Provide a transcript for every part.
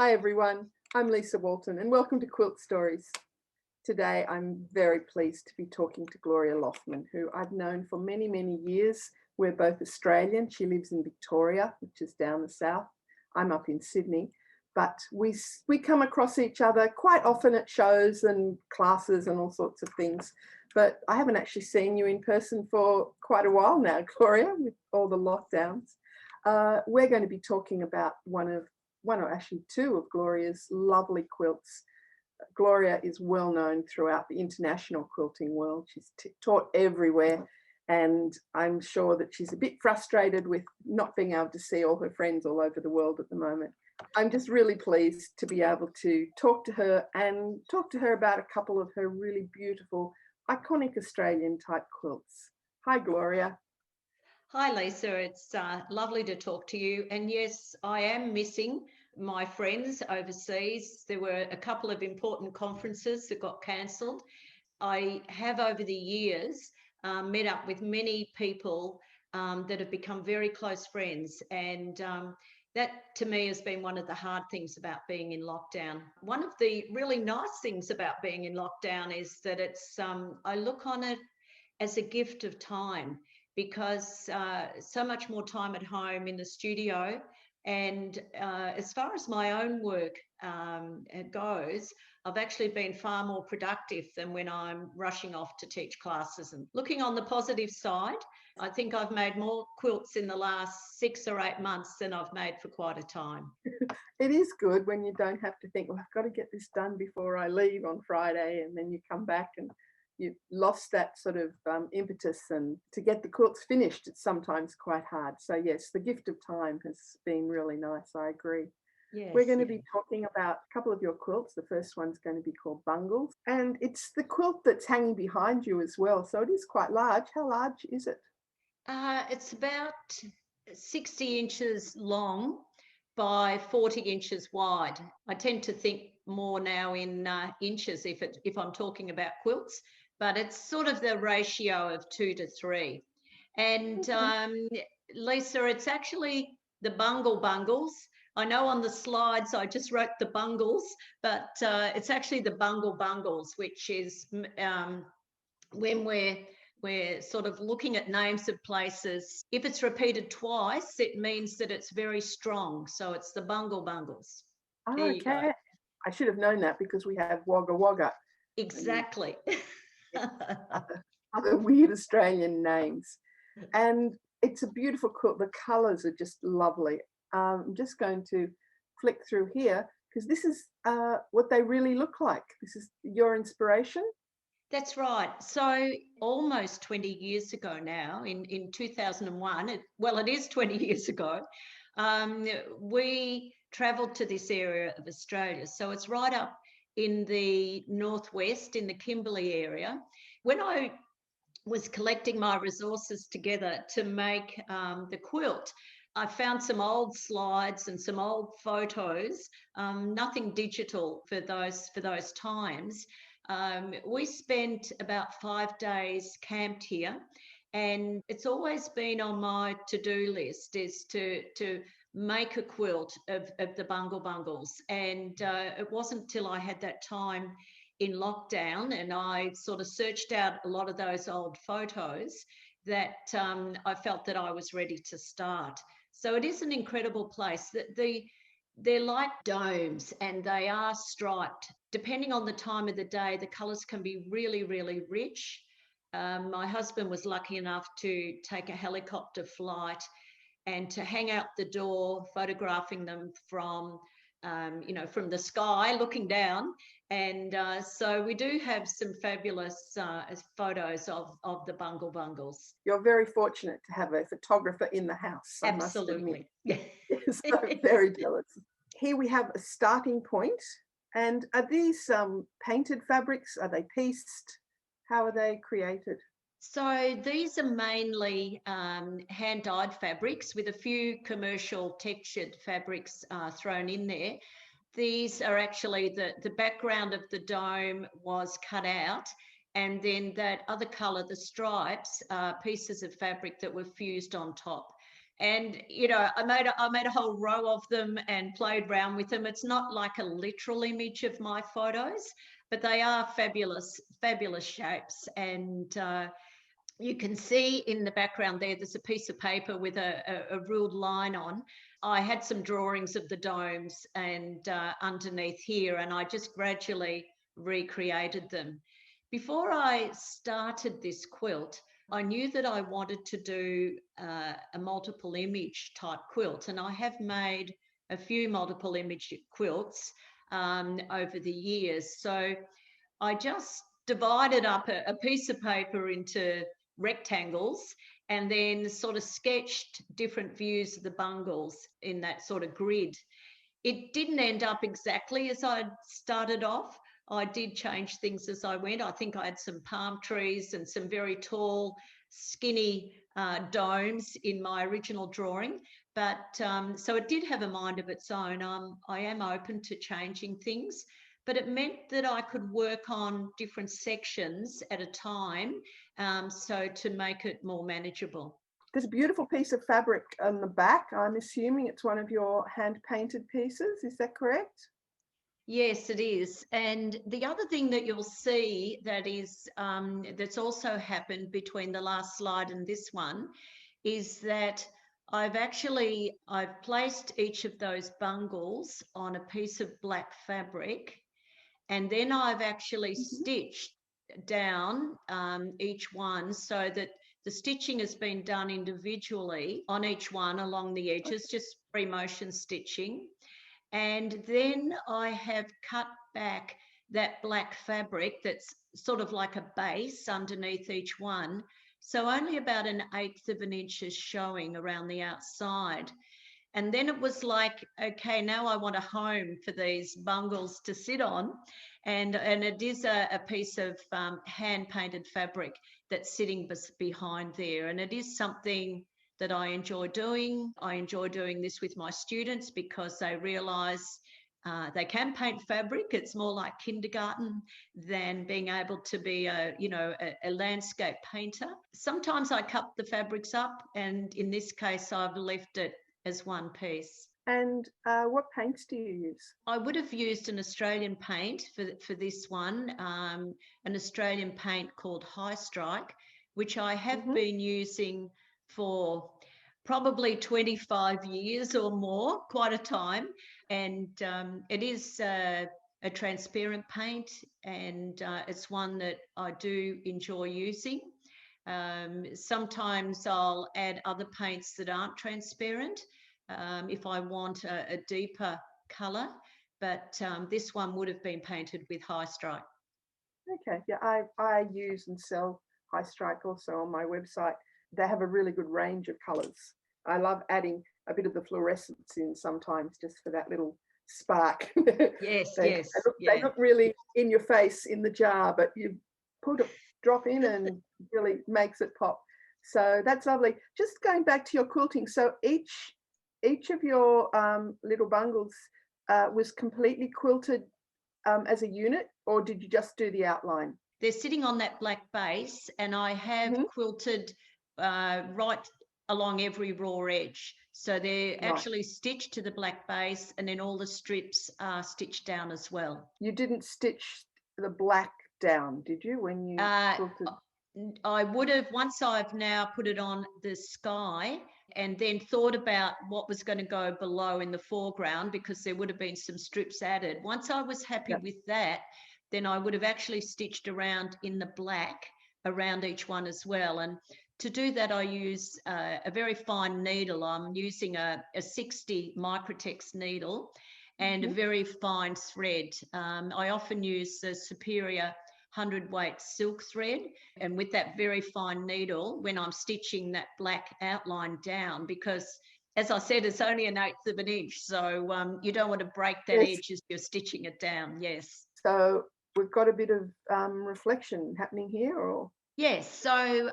Hi everyone, I'm Lisa Walton and welcome to Quilt Stories. Today I'm very pleased to be talking to Gloria Loughman, who I've known for many, many years. We're both Australian. She lives in Victoria, which is down the south. I'm up in Sydney, but we come across each other quite often at shows and classes and all sorts of things. But I haven't actually seen you in person for quite a while now, Gloria, with all the lockdowns. We're going to be talking about one or actually two of Gloria's lovely quilts. Gloria is well known throughout the international quilting world. She's taught everywhere, and I'm sure that she's a bit frustrated with not being able to see all her friends all over the world at the moment. I'm just really pleased to be able to talk to her and talk to her about a couple of her really beautiful, iconic Australian type quilts. Hi, Gloria. Hi, Lisa. It's lovely to talk to you. And yes, I am missing my friends overseas. There were a couple of important conferences that got cancelled. I have over the years met up with many people that have become very close friends. And that to me has been one of the hard things about being in lockdown. One of the really nice things about being in lockdown is that it's, I look on it as a gift of time, because so much more time at home in the studio. And as far as my own work goes, I've actually been far more productive than when I'm rushing off to teach classes. And looking on the positive side, I think I've made more quilts in the last 6 or 8 months than I've made for quite a time. It is good when you don't have to think, well, I've got to get this done before I leave on Friday, and then you come back and you've lost that sort of impetus, and to get the quilts finished, it's sometimes quite hard. So yes, the gift of time has been really nice. I agree. Yes, we're going to be talking about a couple of your quilts. The first one's going to be called Bungles, and it's the quilt that's hanging behind you as well. So it is quite large. How large is it? It's about 60 inches long by 40 inches wide. I tend to think more now in inches if I'm talking about quilts, but it's sort of the ratio of 2 to 3. And Lisa, it's actually the Bungles. I know on the slides I just wrote the Bungles, but it's actually the Bungles, which is when we're sort of looking at names of places. If it's repeated twice, it means that it's very strong. So it's the Bungles. Oh, okay. I should have known that because we have Wagga Wagga. Exactly. Other weird Australian names. And it's a beautiful quilt. The colours are just lovely. I'm just going to flick through here because this is what they really look like. This is your inspiration? That's right. So almost 20 years ago now, in 2001, it is 20 years ago, we travelled to this area of Australia. So it's right up in the northwest, in the Kimberley area. When I was collecting my resources together to make the quilt, I found some old slides and some old photos, nothing digital for those times. We spent about 5 days camped here, and it's always been on my to-do list is to make a quilt of the Bungles. And it wasn't till I had that time in lockdown and I sort of searched out a lot of those old photos that I felt that I was ready to start. So it is an incredible place. They're like domes and they are striped. Depending on the time of the day, the colours can be really, really rich. My husband was lucky enough to take a helicopter flight and to hang out the door, photographing them from from the sky, looking down. And so we do have some fabulous photos of the Bungles. You're very fortunate to have a photographer in the house. Absolutely. Yes, I'm very jealous. Here we have a starting point. And are these painted fabrics? Are they pieced? How are they created? So these are mainly hand-dyed fabrics with a few commercial textured fabrics thrown in there. These are actually the background of the dome was cut out, and then that other colour, the stripes, pieces of fabric that were fused on top. And, you know, I made a whole row of them and played around with them. It's not like a literal image of my photos, but they are fabulous, fabulous shapes. And you can see in the background there's a piece of paper with a ruled line on. I had some drawings of the domes and underneath here, and I just gradually recreated them. Before I started this quilt, I knew that I wanted to do a multiple image type quilt, and I have made a few multiple image quilts over the years. So I just divided up a piece of paper into rectangles and then sort of sketched different views of the bungles in that sort of grid. It didn't end up exactly as I'd started off. I did change things as I went. I think I had some palm trees and some very tall, skinny domes in my original drawing. But so it did have a mind of its own. I am open to changing things, but it meant that I could work on different sections at a time, so to make it more manageable. There's a beautiful piece of fabric on the back. I'm assuming it's one of your hand-painted pieces. Is that correct? Yes, it is. And the other thing that you'll see that is that's also happened between the last slide and this one is that I've placed each of those bungles on a piece of black fabric, and then I've actually stitched down each one so that the stitching has been done individually on each one along the edges, just free motion stitching. And then I have cut back that black fabric that's sort of like a base underneath each one. So only about 1/8 of an inch is showing around the outside. And then it was like, okay, now I want a home for these bungles to sit on. And it is a piece of hand-painted fabric that's sitting behind there. And it is something that I enjoy doing. I enjoy doing this with my students because they realise they can paint fabric. It's more like kindergarten than being able to be a landscape painter. Sometimes I cut the fabrics up, and in this case, I've left it as one piece. And what paints do you use? I would have used an Australian paint for this one, an Australian paint called High Strike, which I have been using for probably 25 years or more, quite a time. And it is a transparent paint, and it's one that I do enjoy using. Sometimes I'll add other paints that aren't transparent if I want a deeper colour, but this one would have been painted with High Strike. Okay, yeah, I use and sell High Strike also on my website. They have a really good range of colours. I love adding a bit of the fluorescence in sometimes just for that little spark. Yes, they look really in your face in the jar, but you put a drop in and really makes it pop. So that's lovely. Just going back to your quilting, so each of your little bungles was completely quilted as a unit, or did you just do the outline? They're sitting on that black base, and I have quilted right along every raw edge. So they're actually stitched to the black base, and then all the strips are stitched down as well. You didn't stitch the black down, did you, when you quilted? I would have, once I've now put it on the sky and then thought about what was going to go below in the foreground, because there would have been some strips added. Once I was happy with that, then I would have actually stitched around in the black around each one as well. And to do that, I use a very fine needle. I'm using a 60 Microtex needle and a very fine thread. I often use the Superior 100-weight silk thread, and with that very fine needle when I'm stitching that black outline down, because as I said, it's only 1/8 of an inch, so you don't want to break that edge as you're stitching it down. Yes. So we've got a bit of reflection happening here, or? Yes, so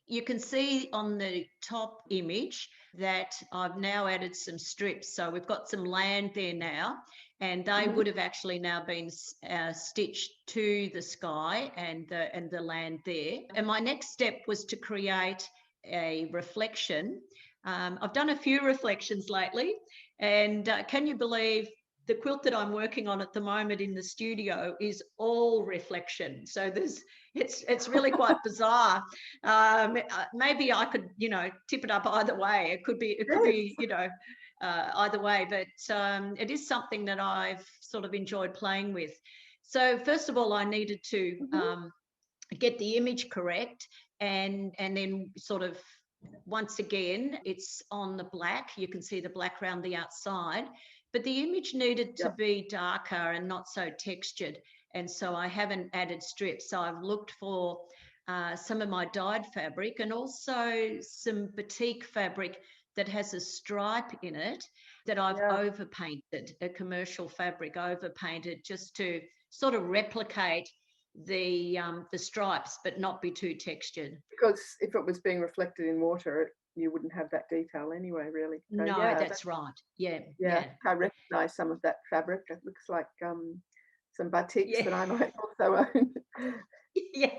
you can see on the top image that I've now added some strips. So we've got some land there now, and they would have actually now been stitched to the sky and the land there. And my next step was to create a reflection I've done a few reflections lately, and can you believe the quilt that I'm working on at the moment in the studio is all reflection. So it's really quite bizarre. Maybe I could, tip it up either way. It could be, either way, but it is something that I've sort of enjoyed playing with. So first of all, I needed to get the image correct, and then sort of, once again, it's on the black. You can see the black around the outside, but the image needed to be darker and not so textured. And so I haven't added strips. So I've looked for some of my dyed fabric and also some batik fabric that has a stripe in it that I've overpainted, a commercial fabric overpainted, just to sort of replicate the stripes, but not be too textured. Because if it was being reflected in water, you wouldn't have that detail anyway, really. So, no, that's right. Yeah. I recognise some of that fabric. It looks like some batiks that I might also own. Yeah.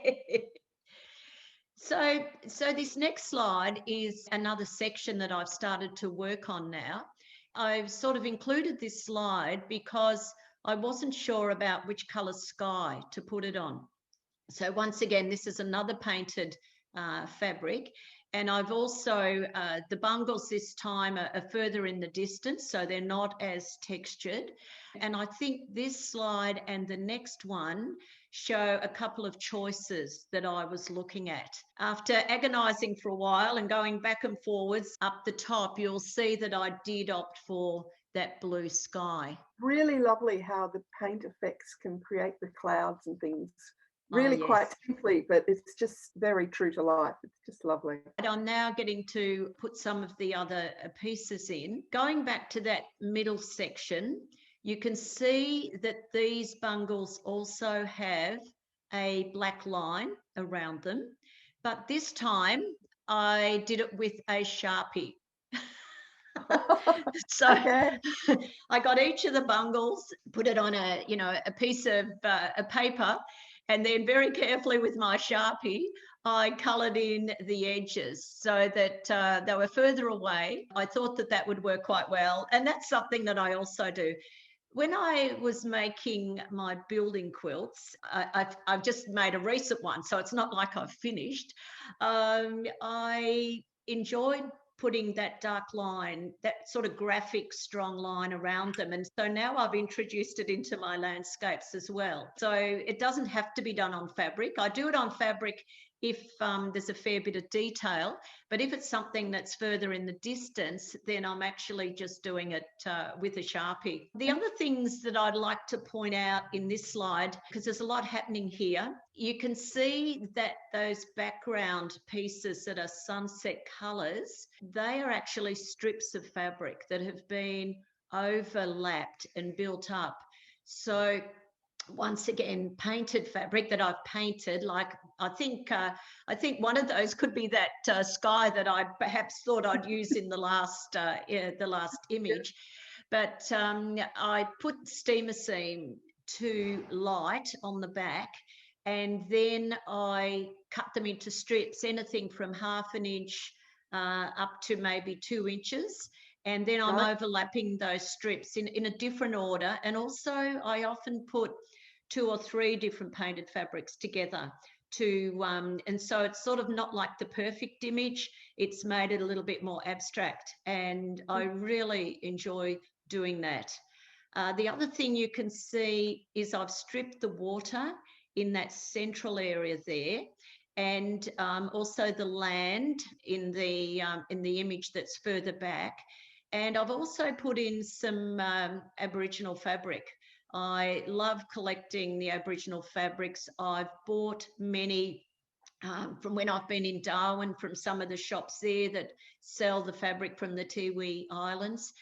So this next slide is another section that I've started to work on now. I've sort of included this slide because I wasn't sure about which colour sky to put it on. So once again, this is another painted fabric. And I've also, the bungles this time are further in the distance, so they're not as textured. And I think this slide and the next one show a couple of choices that I was looking at. After agonising for a while and going back and forwards, up the top, you'll see that I did opt for that blue sky. Really lovely how the paint effects can create the clouds and things. Really quite simply, but it's just very true to life. It's just lovely. And I'm now getting to put some of the other pieces in. Going back to that middle section, you can see that these bungles also have a black line around them, but this time I did it with a Sharpie. So I got each of the bungles, put it on a piece of a paper, and then very carefully with my Sharpie, I coloured in the edges so that they were further away. I thought that would work quite well. And that's something that I also do. When I was making my building quilts, I've just made a recent one, so it's not like I've finished. I enjoyed putting that dark line, that sort of graphic, strong line around them. And so now I've introduced it into my landscapes as well. So it doesn't have to be done on fabric. I do it on fabric if there's a fair bit of detail, but if it's something that's further in the distance, then I'm actually just doing it with a Sharpie. The other things that I'd like to point out in this slide, because there's a lot happening here, you can see that those background pieces that are sunset colours, they are actually strips of fabric that have been overlapped and built up. So once again, painted fabric that I've painted, like I think one of those could be that sky that I perhaps thought I'd use in the last image, but I put steamer seam to light on the back, and then I cut them into strips, anything from 1/2 inch up to maybe 2 inches. And then I'm overlapping those strips in a different order. And also I often put 2 or 3 different painted fabrics together and so it's sort of not like the perfect image. It's made it a little bit more abstract, and I really enjoy doing that. The other thing you can see is I've stripped the water in that central area there, and also the land in the image that's further back. And I've also put in some Aboriginal fabric. I love collecting the Aboriginal fabrics. I've bought many from when I've been in Darwin, from some of the shops there that sell the fabric from the Tiwi Islands.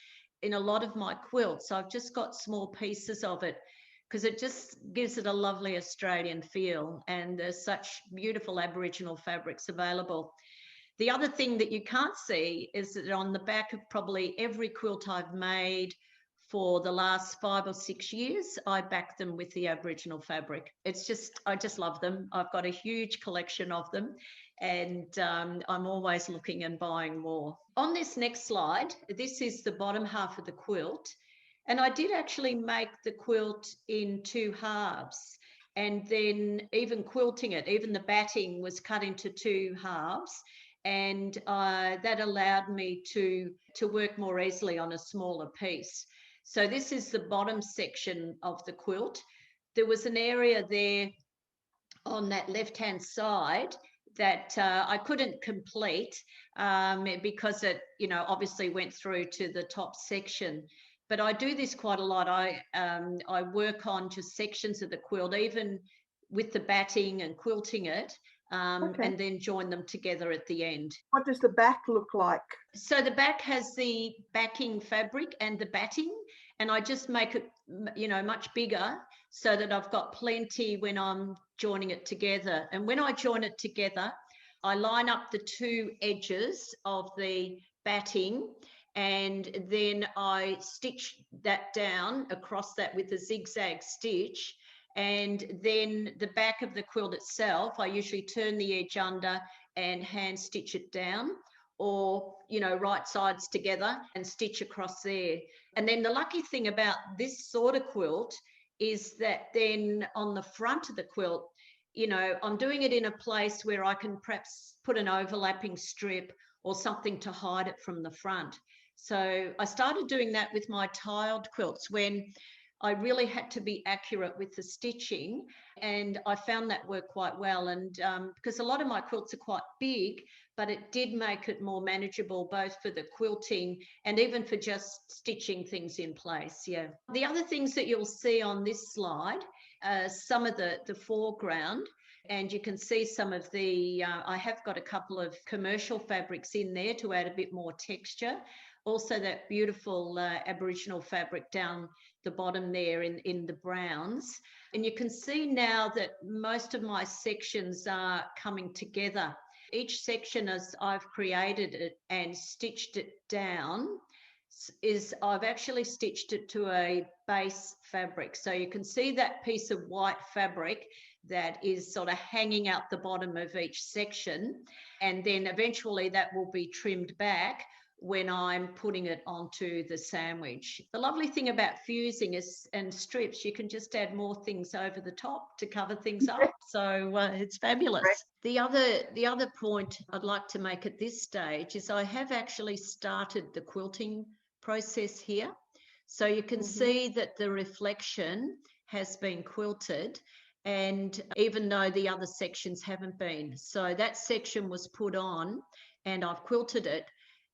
In a lot of my quilts, I've just got small pieces of it because it just gives it a lovely Australian feel, and there's such beautiful Aboriginal fabrics available. The other thing that you can't see is that on the back of probably every quilt I've made for the last 5 or 6 years, I back them with the Aboriginal fabric. I just love them. I've got a huge collection of them, and I'm always looking and buying more. On this next slide, this is the bottom half of the quilt. And I did actually make the quilt in 2 halves. And then even quilting it, even the batting was cut into 2 halves. And that allowed me to work more easily on a smaller piece. So this is the bottom section of the quilt. There was an area there on that left-hand side that I couldn't complete because it, obviously went through to the top section. But I do this quite a lot. I work on just sections of the quilt, even with the batting and quilting it, and then join them together at the end. What does the back look like? So the back has the backing fabric and the batting, and I just make it, much bigger so that I've got plenty when I'm joining it together. And when I join it together, I line up the 2 edges of the batting, and then I stitch that down across that with a zigzag stitch. And then the back of the quilt itself, I usually turn the edge under and hand stitch it down, or, right sides together and stitch across there. And then the lucky thing about this sort of quilt is that then on the front of the quilt, I'm doing it in a place where I can perhaps put an overlapping strip or something to hide it from the front. So I started doing that with my tiled quilts when I really had to be accurate with the stitching, and I found that worked quite well. And because a lot of my quilts are quite big, but it did make it more manageable, both for the quilting and even for just stitching things in place. Yeah. The other things that you'll see on this slide, some of the foreground, and you can see some of the, I have got a couple of commercial fabrics in there to add a bit more texture. Also that beautiful Aboriginal fabric down the bottom there in the browns. And you can see now that most of my sections are coming together. Each section, as I've created it and stitched it down, I've actually stitched it to a base fabric. So you can see that piece of white fabric that is sort of hanging out the bottom of each section. And then eventually that will be trimmed back when I'm putting it onto the sandwich. The lovely thing about fusing and strips, you can just add more things over the top to cover things up. So it's fabulous. Right. The other point I'd like to make at this stage is I have actually started the quilting process here. So you can see that the reflection has been quilted, and even though the other sections haven't been. So that section was put on and I've quilted it.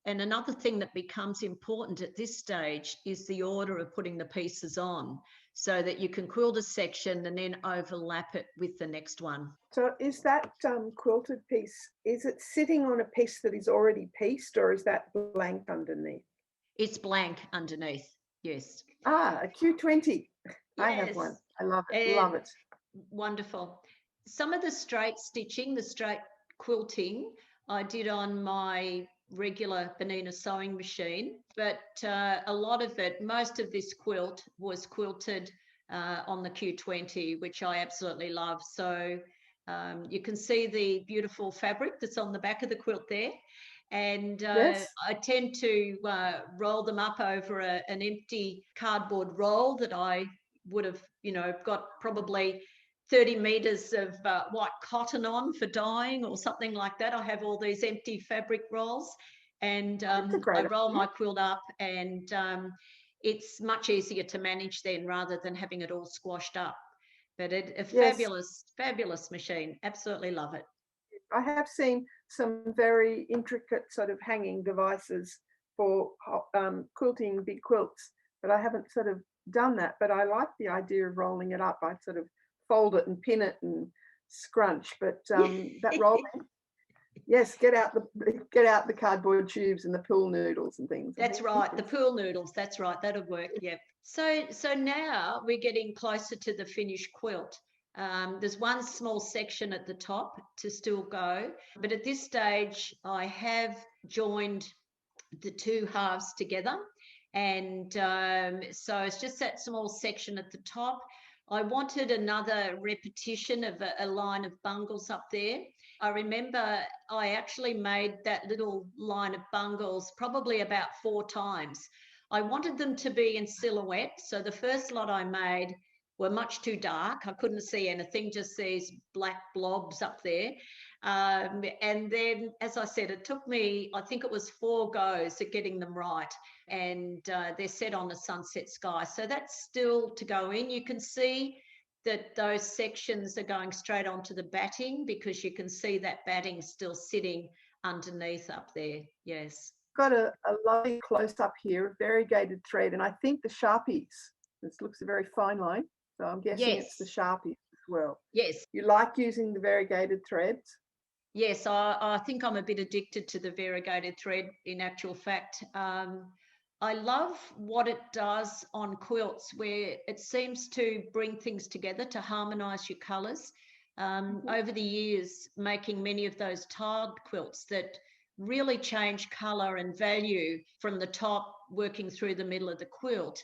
And another thing that becomes important at this stage is the order of putting the pieces on, so that you can quilt a section and then overlap it with the next one. So is that quilted piece, is it sitting on a piece that is already pieced, or is that blank underneath? It's blank underneath, yes. Ah, a Q20. Yes. I have one. I love it. Love it. Wonderful. Some of the straight stitching, the straight quilting, I did on my regular Bernina sewing machine, but a lot of it, most of this quilt was quilted on the Q20, which I absolutely love. So you can see the beautiful fabric that's on the back of the quilt there. And yes. I tend to roll them up over an empty cardboard roll that I would have, got probably 30 meters of white cotton on for dyeing or something like that. I have all these empty fabric rolls, and I roll my quilt up, and it's much easier to manage then rather than having it all squashed up. But a fabulous, fabulous machine. Absolutely love it. I have seen some very intricate sort of hanging devices for quilting big quilts, but I haven't sort of done that. But I like the idea of rolling it up. I sort of fold it and pin it and scrunch, but that rolling, yes, get out the cardboard tubes and the pool noodles and things. That's right, the pool noodles. That's right, that'll work. Yep. So now we're getting closer to the finished quilt. There's one small section at the top to still go, but at this stage I have joined the 2 halves together, And so it's just that small section at the top. I wanted another repetition of a line of bungles up there. I remember I actually made that little line of bungles probably about 4 times. I wanted them to be in silhouette. So the first lot I made were much too dark. I couldn't see anything, just these black blobs up there. And then, as I said, it took me, I think it was 4 goes at getting them right. And they're set on a sunset sky. So that's still to go in. You can see that those sections are going straight onto the batting because you can see that batting still sitting underneath up there. Yes. Got a lovely close up here of variegated thread, and I think the Sharpies. This looks a very fine line, so I'm guessing it's the Sharpies as well. Yes. You like using the variegated threads? Yes, I think I'm a bit addicted to the variegated thread in actual fact. I love what it does on quilts where it seems to bring things together to harmonise your colours. Over the years, making many of those tiled quilts that really change colour and value from the top working through the middle of the quilt.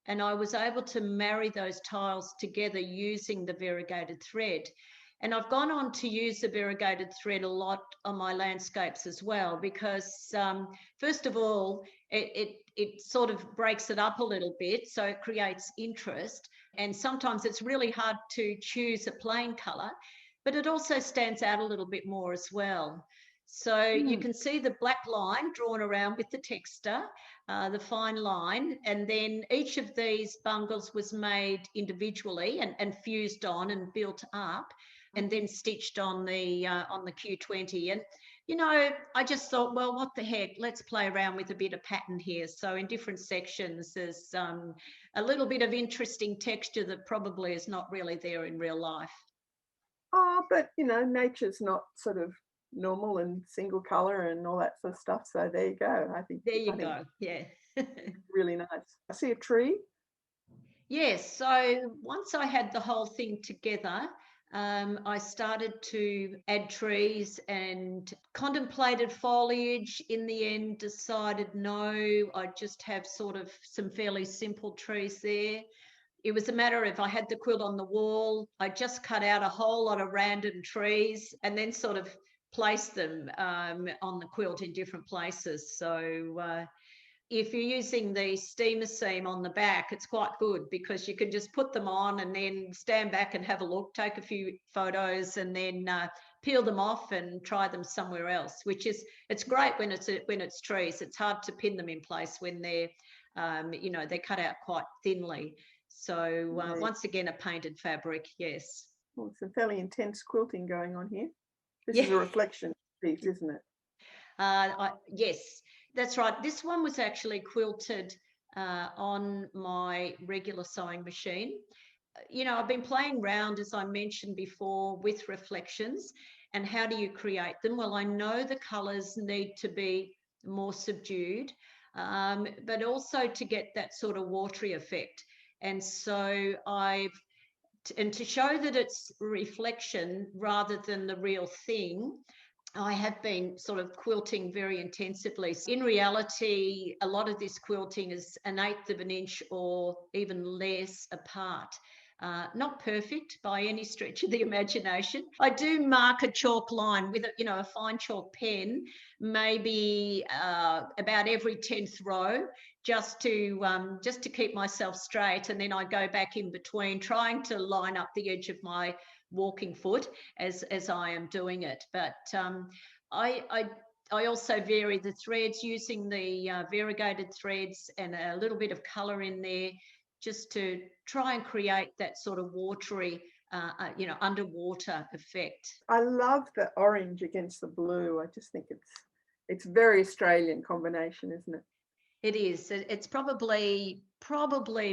And I was able to marry those tiles together using the variegated thread. And I've gone on to use the variegated thread a lot on my landscapes as well, because first of all, it sort of breaks it up a little bit, so it creates interest. And sometimes it's really hard to choose a plain colour, but it also stands out a little bit more as well. So you can see the black line drawn around with the texture, the fine line, and then each of these bungles was made individually and fused on and built up, and then stitched on the Q20. And you know, I just thought, well, what the heck, let's play around with a bit of pattern here. So in different sections there's a little bit of interesting texture that probably is not really there in real life. Oh, but you know, nature's not sort of normal and single color and all that sort of stuff, so there you go. I think There you go. Yeah. really nice. I see a tree. Yes, so once I had the whole thing together, I started to add trees and contemplated foliage. In the end, decided no, I'd just have sort of some fairly simple trees there. It was a matter of I had the quilt on the wall, I just cut out a whole lot of random trees and then sort of placed them on the quilt in different places. So if you're using the steamer seam on the back, it's quite good because you can just put them on and then stand back and have a look, take a few photos, and then peel them off and try them somewhere else. Which is, it's great when it's trees. It's hard to pin them in place when they're they're cut out quite thinly. So once again, a painted fabric. Yes. Well, it's a fairly intense quilting going on here. This is a reflection piece, isn't it? Yes, that's right. This one was actually quilted on my regular sewing machine. You know, I've been playing around, as I mentioned before, with reflections and how do you create them? Well, I know the colours need to be more subdued, but also to get that sort of watery effect. And so and to show that it's reflection rather than the real thing, I have been sort of quilting very intensively. In reality, a lot of this quilting is 1/8 of an inch or even less apart. Not perfect by any stretch of the imagination. I do mark a chalk line with a fine chalk pen, maybe about every 10th row, just to keep myself straight, and then I go back in between, trying to line up the edge of my walking foot as I am doing it. But I also vary the threads using the variegated threads and a little bit of colour in there, just to try and create that sort of watery, underwater effect. I love the orange against the blue. I just think it's very Australian combination, isn't it? It is. It's probably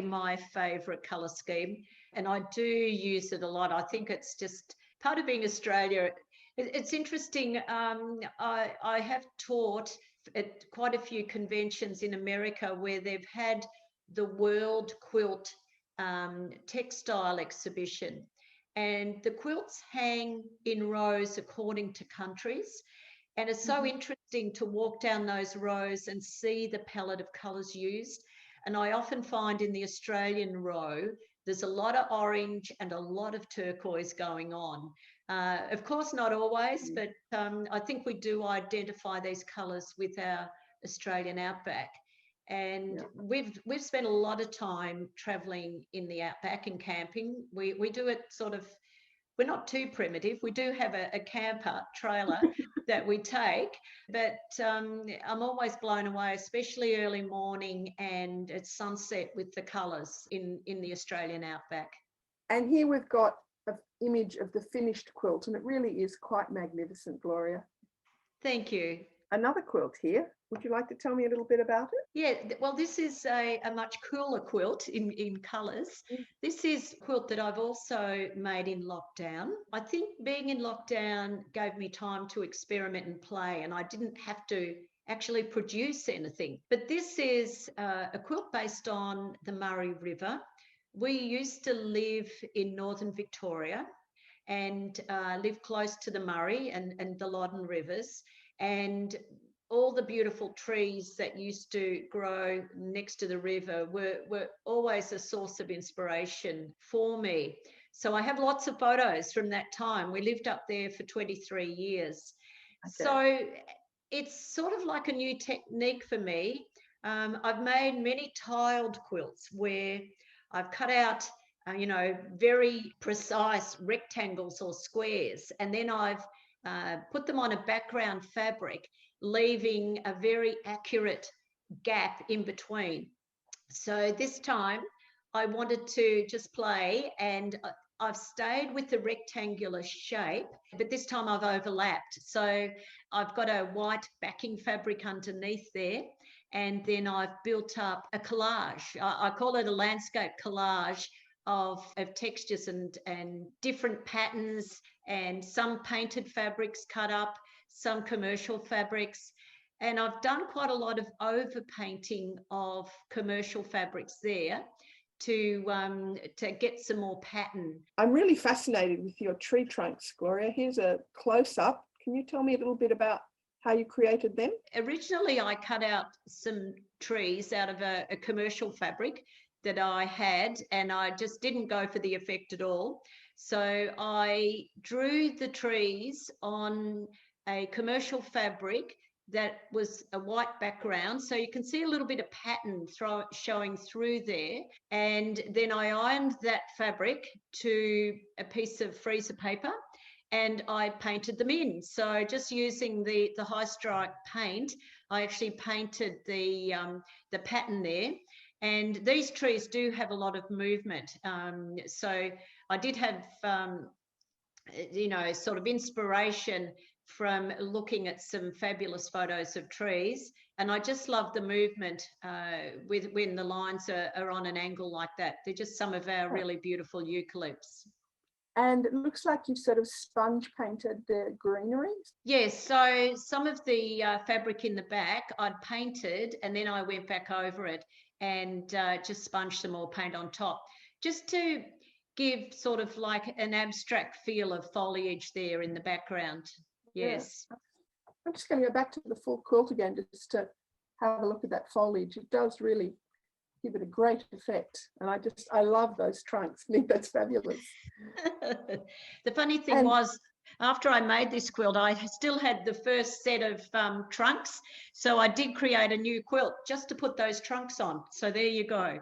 my favourite colour scheme, and I do use it a lot. I think it's just part of being Australia. It's interesting. I have taught at quite a few conventions in America where they've had the World Quilt Textile Exhibition, and the quilts hang in rows according to countries. And it's so interesting to walk down those rows and see the palette of colours used. And I often find in the Australian row, there's a lot of orange and a lot of turquoise going on. Of course, not always, but I think we do identify these colours with our Australian outback. And we've spent a lot of time travelling in the outback and camping. We do it sort of, we're not too primitive. We do have a camper trailer that we take, but I'm always blown away, especially early morning and at sunset, with the colours in the Australian outback. And here we've got an image of the finished quilt, and it really is quite magnificent, Gloria. Thank you. Another quilt here. Would you like to tell me a little bit about it? Yeah, well, this is a much cooler quilt in colours. This is a quilt that I've also made in lockdown. I think being in lockdown gave me time to experiment and play, and I didn't have to actually produce anything. But this is a quilt based on the Murray River. We used to live in northern Victoria and live close to the Murray and the Loddon rivers. And all the beautiful trees that used to grow next to the river were always a source of inspiration for me. So I have lots of photos from that time. We lived up there for 23 years. Okay. So it's sort of like a new technique for me. I've made many tiled quilts where I've cut out very precise rectangles or squares, and then I've put them on a background fabric, leaving a very accurate gap in between. So this time I wanted to just play, and I've stayed with the rectangular shape, but this time I've overlapped. So I've got a white backing fabric underneath there, and then I've built up a collage. I call it a landscape collage of textures and different patterns, and some painted fabrics cut up, some commercial fabrics. And I've done quite a lot of overpainting of commercial fabrics there to get some more pattern. I'm really fascinated with your tree trunks, Gloria. Here's a close-up. Can you tell me a little bit about how you created them? Originally, I cut out some trees out of a commercial fabric that I had, and I just didn't go for the effect at all. So I drew the trees on a commercial fabric that was a white background, so you can see a little bit of pattern showing through there. And then I ironed that fabric to a piece of freezer paper, and I painted them in. So just using the high strike paint, I actually painted the pattern there. And these trees do have a lot of movement. So I did have, sort of inspiration from looking at some fabulous photos of trees. And I just love the movement when the lines are on an angle like that. They're just some of our really beautiful eucalypts. And it looks like you've sort of sponge painted the greenery. Yes, so some of the fabric in the back I'd painted, and then I went back over it and just sponged some more paint on top, just to give sort of like an abstract feel of foliage there in the background. Yes. Yeah. I'm just going to go back to the full quilt again just to have a look at that foliage. It does really give it a great effect. And I love those trunks. I think that's fabulous. The funny thing was, after I made this quilt, I still had the first set of trunks. So I did create a new quilt just to put those trunks on. So there you go.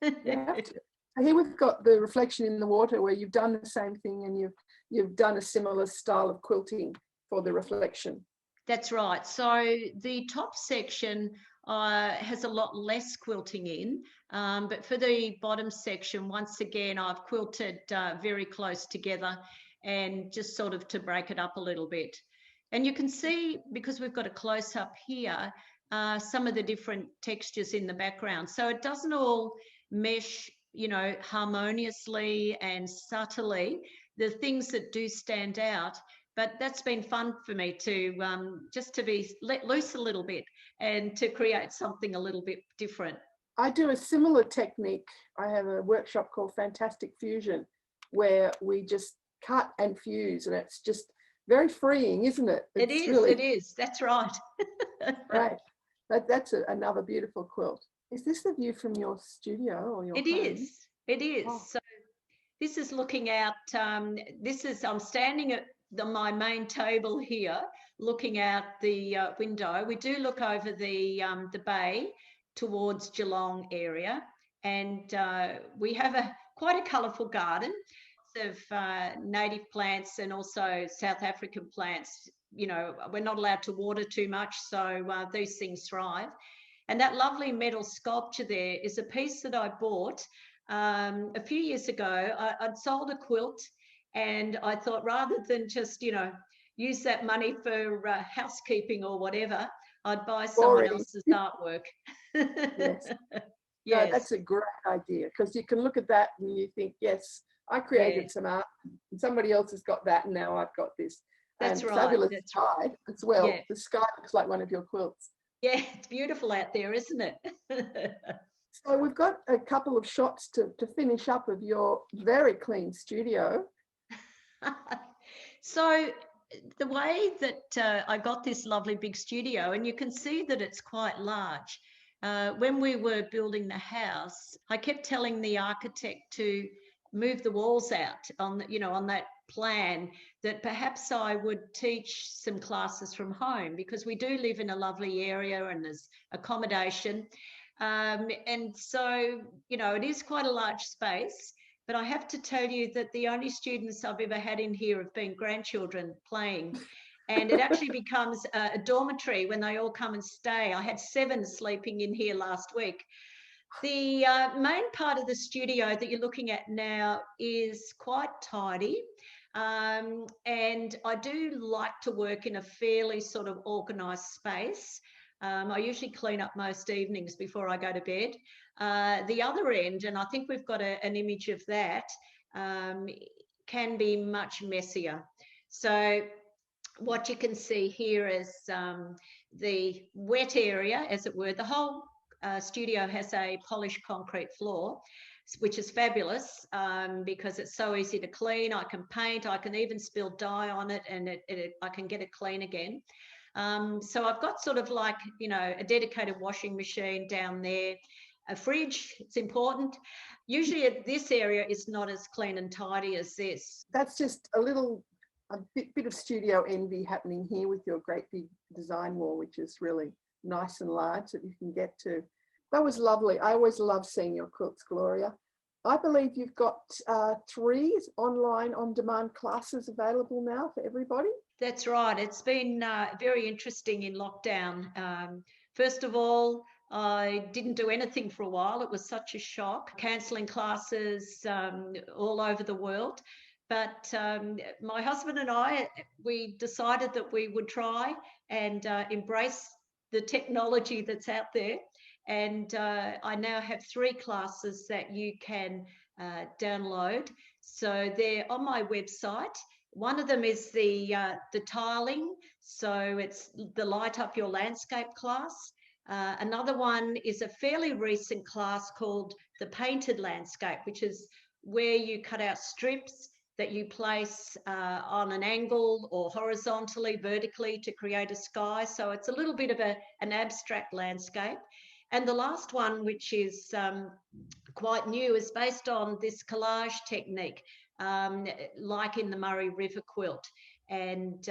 Here we've got the reflection in the water, where you've done the same thing, and you've done a similar style of quilting for the reflection. That's right. So the top section has a lot less quilting in, but for the bottom section, once again, I've quilted very close together, and just sort of to break it up a little bit. And you can see, because we've got a close-up here, some of the different textures in the background. So it doesn't all mesh, harmoniously and subtly. The things that do stand out, but that's been fun for me to just to be let loose a little bit and to create something a little bit different. I do a similar technique. I have a workshop called Fantastic Fusion, where we just cut and fuse, and it's just very freeing, isn't it? It is. That's right. Right. That's another beautiful quilt. Is this the view from your studio or your It home? is. It is. Oh. So this is looking out. I'm standing at my main table here, looking out the window. We do look over the bay towards Geelong area, and we have quite a colourful garden of native plants and also South African plants. You know, we're not allowed to water too much, so these things thrive. And that lovely metal sculpture there is a piece that I bought a few years ago. I'd sold a quilt, and I thought rather than just, use that money for housekeeping or whatever, I'd buy someone else's artwork. Yes. Yes. No, that's a great idea, because you can look at that and you think, yes, I created some art, and somebody else has got that, and now I've got this. That's and right. Fabulous that's sky right. as well. Yeah. The sky looks like one of your quilts. Yeah, it's beautiful out there, isn't it? So we've got a couple of shots to finish up of your very clean studio. So the way that I got this lovely big studio, and you can see that it's quite large. When we were building the house, I kept telling the architect to move the walls out on that plan, that perhaps I would teach some classes from home, because we do live in a lovely area and there's accommodation. And so, it is quite a large space. But I have to tell you that the only students I've ever had in here have been grandchildren playing. And it actually becomes a dormitory when they all come and stay. I had 7 sleeping in here last week. The main part of the studio that you're looking at now is quite tidy. And I do like to work in a fairly sort of organised space. I usually clean up most evenings before I go to bed. The other end, and I think we've got an image of that, can be much messier. So what you can see here is the wet area, as it were. The whole studio has a polished concrete floor, which is fabulous because it's so easy to clean. I can paint, I can even spill dye on it, and I can get it clean again. So I've got sort of like, a dedicated washing machine down there, a fridge. It's important. Usually this area is not as clean and tidy as this. That's just a bit of studio envy happening here with your great big design wall, which is really nice and large that you can get to. That was lovely. I always love seeing your quilts, Gloria. I believe you've got 3 online on-demand classes available now for everybody. That's right. It's been very interesting in lockdown. First of all, I didn't do anything for a while. It was such a shock, cancelling classes all over the world. But my husband and I, we decided that we would try and embrace the technology that's out there. And I now have 3 classes that you can download. So they're on my website. One of them is the tiling, so it's the Light Up Your Landscape class. Another one is a fairly recent class called the Painted Landscape, which is where you cut out strips that you place on an angle or horizontally, vertically to create a sky. So it's a little bit of an abstract landscape. And the last one, which is quite new, is based on this collage technique, like in the Murray River quilt. And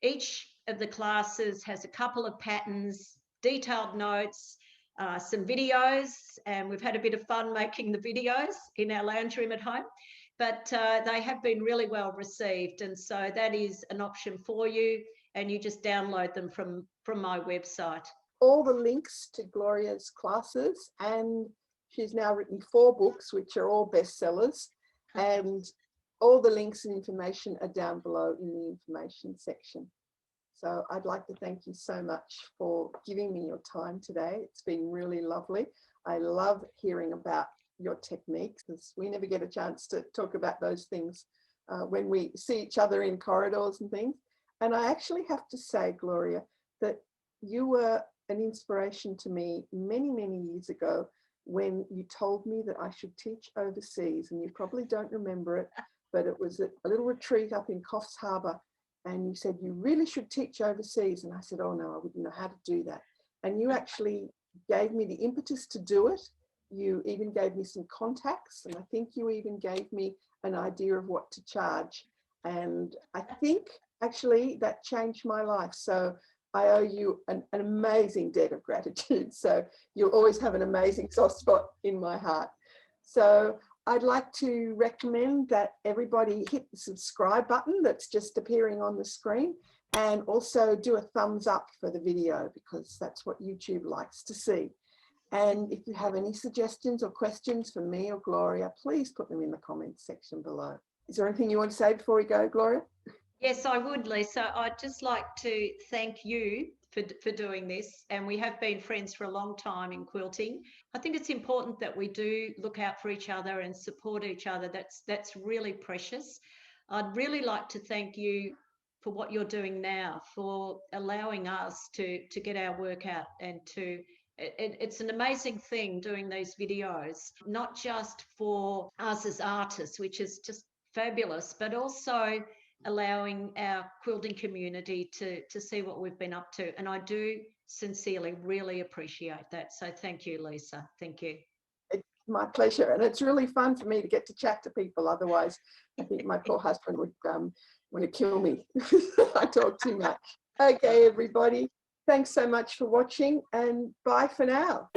each of the classes has a couple of patterns, detailed notes, some videos, and we've had a bit of fun making the videos in our lounge room at home. But they have been really well received, and so that is an option for you, and you just download them from my website. All the links to Gloria's classes, and she's now written 4 books, which are all bestsellers, and all the links and information are down below in the information section. So I'd like to thank you so much for giving me your time today. It's been really lovely. I love hearing about your techniques, because we never get a chance to talk about those things when we see each other in corridors and things. And I actually have to say, Gloria, that you were an inspiration to me many, many years ago when you told me that I should teach overseas. And you probably don't remember it, but it was a little retreat up in Coffs Harbour. And you said, you really should teach overseas. And I said, oh no, I wouldn't know how to do that. And you actually gave me the impetus to do it. You even gave me some contacts, and I think you even gave me an idea of what to charge. And I think actually that changed my life. So I owe you an amazing debt of gratitude. So you'll always have an amazing soft spot in my heart. So I'd like to recommend that everybody hit the subscribe button that's just appearing on the screen, and also do a thumbs up for the video, because that's what YouTube likes to see. And if you have any suggestions or questions for me or Gloria, please put them in the comments section below. Is there anything you want to say before we go, Gloria? Yes, I would, Lisa. I'd just like to thank you for doing this. And we have been friends for a long time in quilting. I think it's important that we do look out for each other and support each other. That's really precious. I'd really like to thank you for what you're doing now, for allowing us to get our work out, and it's an amazing thing doing these videos, not just for us as artists, which is just fabulous, but also allowing our quilting community to see what we've been up to. And I do sincerely really appreciate that. So thank you, Lisa. Thank you. It's my pleasure. And it's really fun for me to get to chat to people. Otherwise, I think my poor husband would want to kill me. I talk too much. Okay, everybody. Thanks so much for watching, and bye for now.